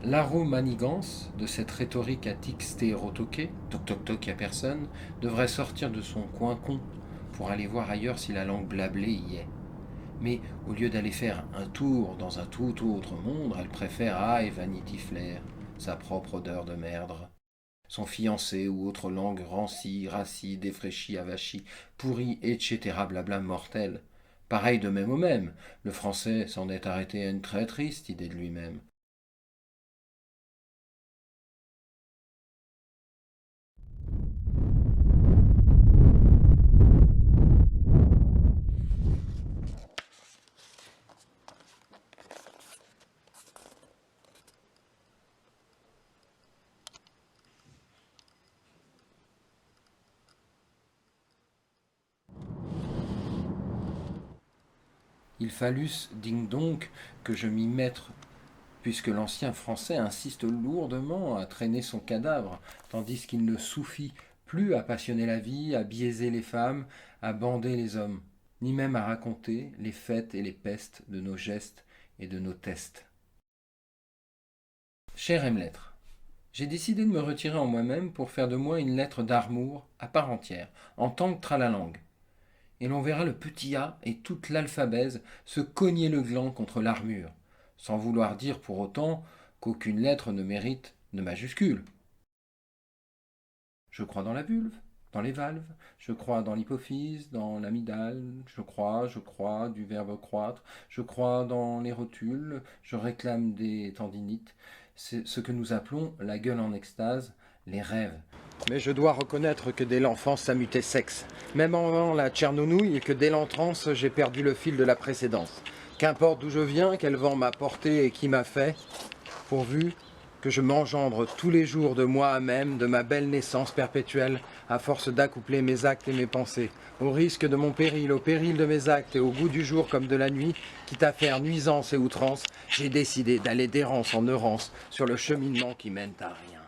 L'aromanigance de cette rhétorique à tic stéréotoqué, toc toc toc, y a personne, devrait sortir de son coin con pour aller voir ailleurs si la langue blablée y est. Mais au lieu d'aller faire un tour dans un tout autre monde, elle préfère aïe Vanity Flair, sa propre odeur de merdre. Son fiancé ou autre langue rancie, rassie, défraîchie, avachie, pourrie, etc. blabla mortel. Pareil de même au même, le français s'en est arrêté à une très triste idée de lui-même. Il fallut ding donc que je m'y mette, puisque l'ancien français insiste lourdement à traîner son cadavre, tandis qu'il ne suffit plus à passionner la vie, à biaiser les femmes, à bander les hommes, ni même à raconter les fêtes et les pestes de nos gestes et de nos tests. Cher M-lettre, j'ai décidé de me retirer en moi-même pour faire de moi une lettre d'amour à part entière, en tant que tralalangue. Et l'on verra le petit A et toute l'alphabèse se cogner le gland contre l'armure, sans vouloir dire pour autant qu'aucune lettre ne mérite de majuscule. Je crois dans la vulve, dans les valves, je crois dans l'hypophyse, dans l'amygdale, je crois, du verbe croître, je crois dans les rotules, je réclame des tendinites, c'est ce que nous appelons la gueule en extase, les rêves. Mais je dois reconnaître que dès l'enfance ça mutait sexe, même avant la tchernonouille et que dès l'entrance j'ai perdu le fil de la précédence. Qu'importe d'où je viens, quel vent m'a porté et qui m'a fait, pourvu que je m'engendre tous les jours de moi même, de ma belle naissance perpétuelle, à force d'accoupler mes actes et mes pensées, au risque de mon péril, au péril de mes actes et au goût du jour comme de la nuit, quitte à faire nuisance et outrance, j'ai décidé d'aller d'errance en errance sur le cheminement qui mène à rien.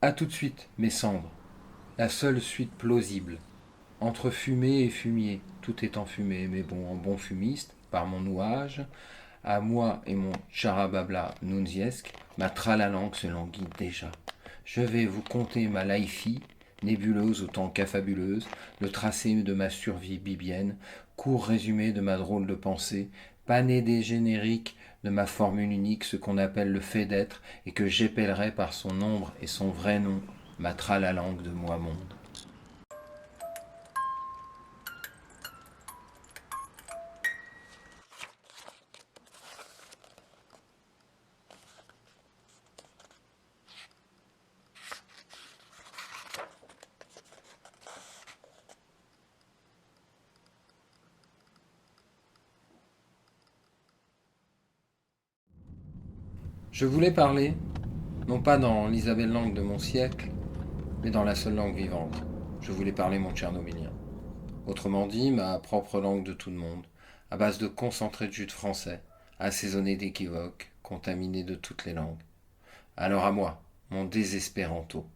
À tout de suite, mes cendres, la seule suite plausible. Entre fumée et fumier, tout est enfumé, mais bon, en bon fumiste, par mon nouage, à moi et mon charababla nunziesque, ma tralalangue se languit déjà. Je vais vous conter ma laïfie, nébuleuse autant qu'affabuleuse, le tracé de ma survie bibienne, court résumé de ma drôle de pensée, pané des génériques de ma formule unique, ce qu'on appelle le fait d'être, et que j'épellerai par son nombre et son vrai nom, ma tralalangue de moi-monde. Je voulais parler, non pas dans l'Isabelle langue de mon siècle, mais dans la seule langue vivante. Je voulais parler mon tchernobylien. Autrement dit, ma propre langue de tout le monde, à base de concentré de jus de français, assaisonné d'équivoques, contaminé de toutes les langues. Alors à moi, mon désespéranto.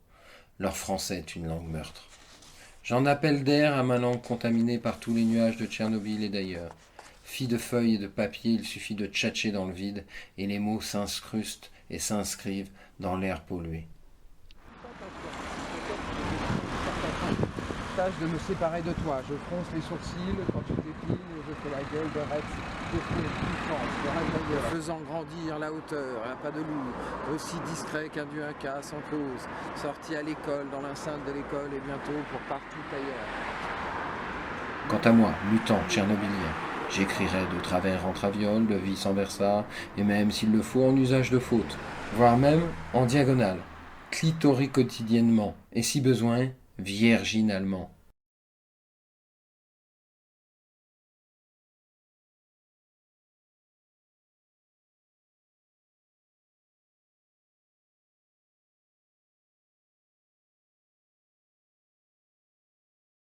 Leur français est une langue meurtre. J'en appelle d'air à ma langue contaminée par tous les nuages de Tchernobyl et d'ailleurs. Fille de feuilles et de papier, il suffit de tchatcher dans le vide et les mots s'incrustent et s'inscrivent dans l'air pollué. Tâche de me séparer de toi. Je fronce les sourcils quand tu t'épiles et je fais la gueule de Rex. Faisant grandir la hauteur, un pas de loup, aussi discret qu'un duinca sans cause, sorti à l'école, dans l'enceinte de l'école et bientôt pour partout ailleurs. Quant à moi, mutant, tchernobylien, j'écrirai de travers en traviole, de vis en versa, et même s'il le faut en usage de faute, voire même en diagonale, clitori quotidiennement, et si besoin, vierginalement.